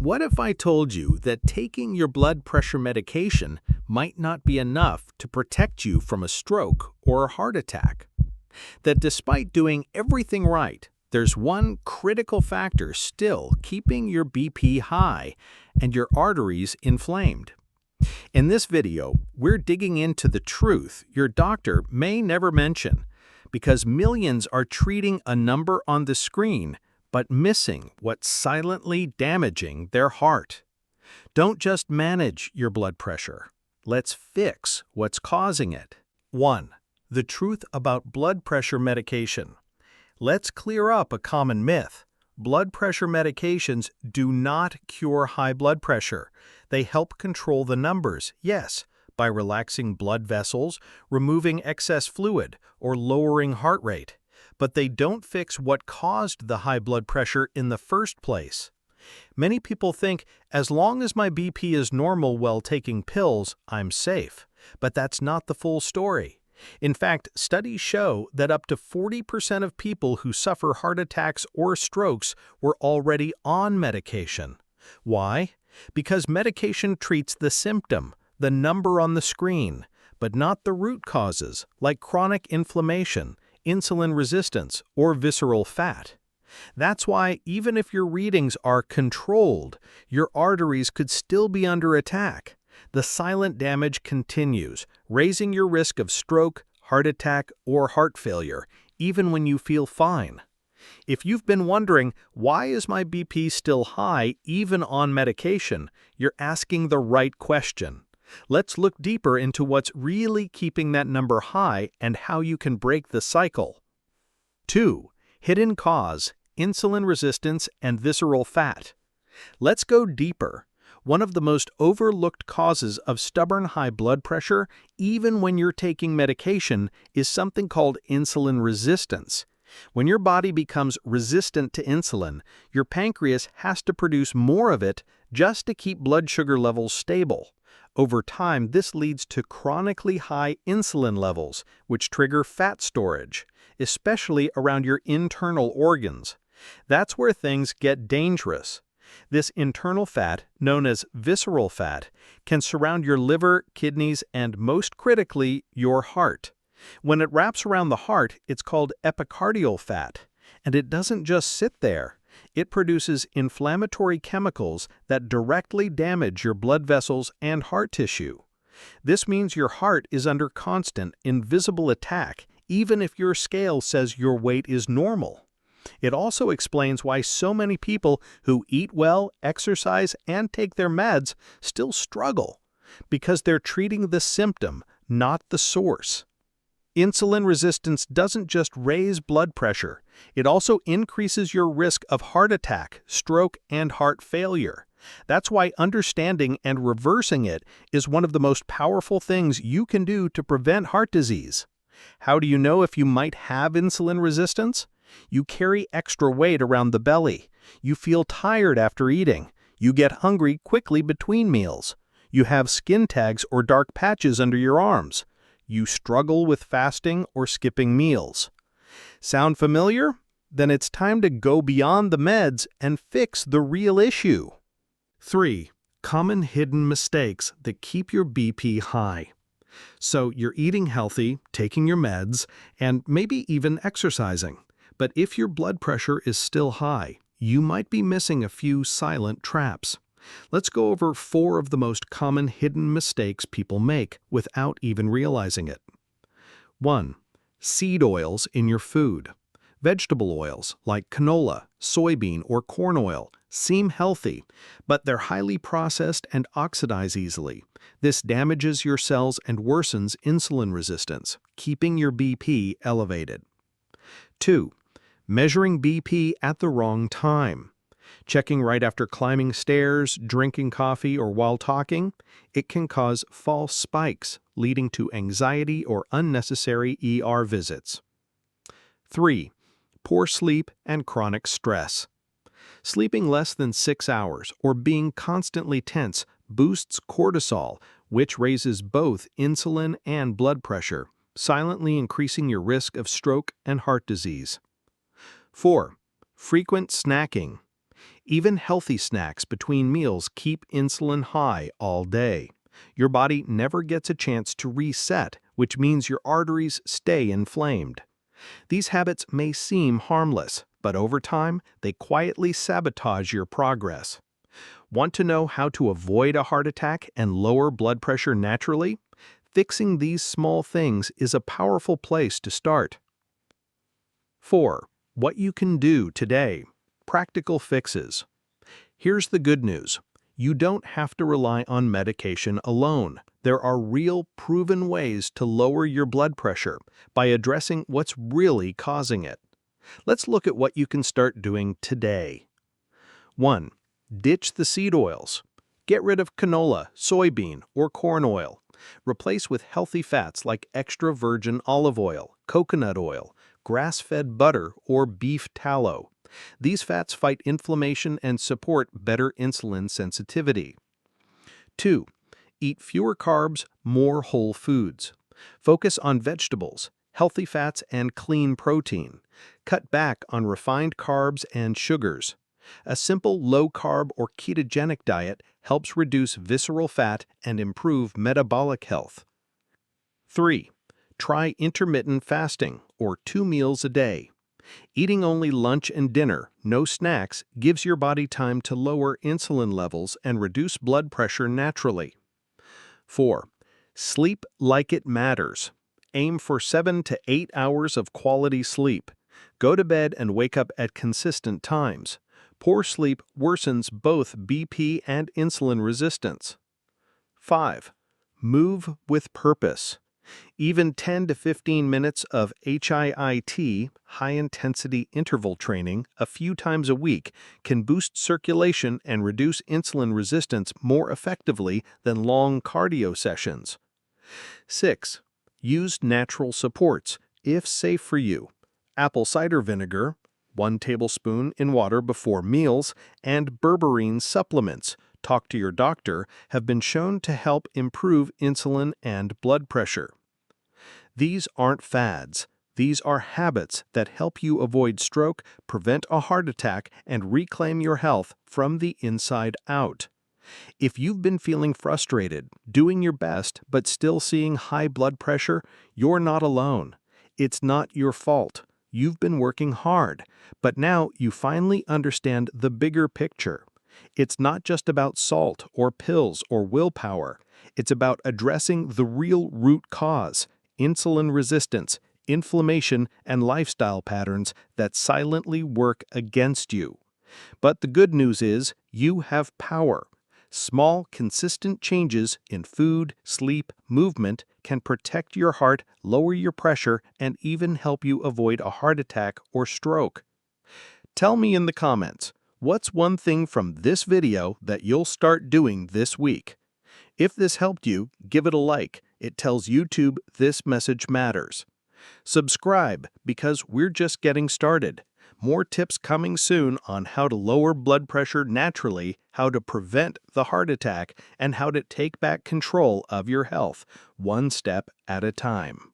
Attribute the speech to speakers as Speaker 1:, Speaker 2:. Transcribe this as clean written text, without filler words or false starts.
Speaker 1: What if I told you that taking your blood pressure medication might not be enough to protect you from a stroke or a heart attack? That despite doing everything right, there's one critical factor still keeping your BP high and your arteries inflamed. In this video, we're digging into the truth your doctor may never mention, because millions are treating a number on the screen but missing what's silently damaging their heart. Don't just manage your blood pressure. Let's fix what's causing it. 1. The truth about blood pressure medication. Let's clear up a common myth. Blood pressure medications do not cure high blood pressure. They help control the numbers, yes, by relaxing blood vessels, removing excess fluid, or lowering heart rate. But they don't fix what caused the high blood pressure in the first place. Many people think, as long as my BP is normal while taking pills, I'm safe. But that's not the full story. In fact, studies show that up to 40% of people who suffer heart attacks or strokes were already on medication. Why? Because medication treats the symptom, the number on the screen, but not the root causes, like chronic inflammation, insulin resistance, or visceral fat. That's why even if your readings are controlled, your arteries could still be under attack. The silent damage continues, raising your risk of stroke, heart attack, or heart failure, even when you feel fine. If you've been wondering, why is my BP still high even on medication, you're asking the right question. Let's look deeper into what's really keeping that number high and how you can break the cycle. 2. Hidden cause, insulin resistance, and visceral fat. Let's go deeper. One of the most overlooked causes of stubborn high blood pressure, even when you're taking medication, is something called insulin resistance. When your body becomes resistant to insulin, your pancreas has to produce more of it just to keep blood sugar levels stable. Over time, this leads to chronically high insulin levels, which trigger fat storage, especially around your internal organs. That's where things get dangerous. This internal fat, known as visceral fat, can surround your liver, kidneys, and most critically, your heart. When it wraps around the heart, it's called epicardial fat, and it doesn't just sit there. It produces inflammatory chemicals that directly damage your blood vessels and heart tissue. This means your heart is under constant, invisible attack, even if your scale says your weight is normal. It also explains why so many people who eat well, exercise, and take their meds still struggle, because they're treating the symptom, not the source. Insulin resistance doesn't just raise blood pressure, it also increases your risk of heart attack, stroke, and heart failure. That's why understanding and reversing it is one of the most powerful things you can do to prevent heart disease. How do you know if you might have insulin resistance? You carry extra weight around the belly. You feel tired after eating. You get hungry quickly between meals. You have skin tags or dark patches under your arms. You struggle with fasting or skipping meals. Sound familiar? Then it's time to go beyond the meds and fix the real issue. 3. Common hidden mistakes that keep your BP high. So you're eating healthy, taking your meds, and maybe even exercising. But if your blood pressure is still high, you might be missing a few silent traps. Let's go over 4 of the most common hidden mistakes people make without even realizing it. 1. Seed oils in your food. Vegetable oils like canola, soybean, or corn oil seem healthy, but they're highly processed and oxidize easily. This damages your cells and worsens insulin resistance, keeping your BP elevated. 2. Measuring BP at the wrong time. Checking right after climbing stairs, drinking coffee, or while talking, it can cause false spikes, leading to anxiety or unnecessary ER visits. 3. Poor sleep and chronic stress. Sleeping less than 6 hours or being constantly tense boosts cortisol, which raises both insulin and blood pressure, silently increasing your risk of stroke and heart disease. 4. Frequent snacking. Even healthy snacks between meals keep insulin high all day. Your body never gets a chance to reset, which means your arteries stay inflamed. These habits may seem harmless, but over time, they quietly sabotage your progress. Want to know how to avoid a heart attack and lower blood pressure naturally? Fixing these small things is a powerful place to start. 4. What you can do today. Practical fixes. Here's the good news. You don't have to rely on medication alone. There are real, proven ways to lower your blood pressure by addressing what's really causing it. Let's look at what you can start doing today. 1. Ditch the seed oils. Get rid of canola, soybean, or corn oil. Replace with healthy fats like extra virgin olive oil, coconut oil, grass-fed butter, or beef tallow. These fats fight inflammation and support better insulin sensitivity. 2. Eat fewer carbs, more whole foods. Focus on vegetables, healthy fats, and clean protein. Cut back on refined carbs and sugars. A simple low-carb or ketogenic diet helps reduce visceral fat and improve metabolic health. 3. Try intermittent fasting, or 2 meals a day. Eating only lunch and dinner, no snacks, gives your body time to lower insulin levels and reduce blood pressure naturally. 4. Sleep like it matters. Aim for 7 to 8 hours of quality sleep. Go to bed and wake up at consistent times. Poor sleep worsens both BP and insulin resistance. 5. Move with purpose. Even 10 to 15 minutes of HIIT, high-intensity interval training, a few times a week can boost circulation and reduce insulin resistance more effectively than long cardio sessions. 6. Use natural supports, if safe for you. Apple cider vinegar, 1 tablespoon in water before meals, and berberine supplements, talk to your doctor, have been shown to help improve insulin and blood pressure. These aren't fads. These are habits that help you avoid stroke, prevent a heart attack, and reclaim your health from the inside out. If you've been feeling frustrated, doing your best, but still seeing high blood pressure, you're not alone. It's not your fault. You've been working hard, but now you finally understand the bigger picture. It's not just about salt or pills or willpower. It's about addressing the real root cause: insulin resistance, inflammation, and lifestyle patterns that silently work against you. But the good news is you have power. Small, consistent changes in food, sleep, movement can protect your heart, lower your pressure, and even help you avoid a heart attack or stroke. Tell me in the comments, what's one thing from this video that you'll start doing this week? If this helped you, give it a like. It tells YouTube this message matters. Subscribe, because we're just getting started. More tips coming soon on how to lower blood pressure naturally, how to prevent the heart attack, and how to take back control of your health, one step at a time.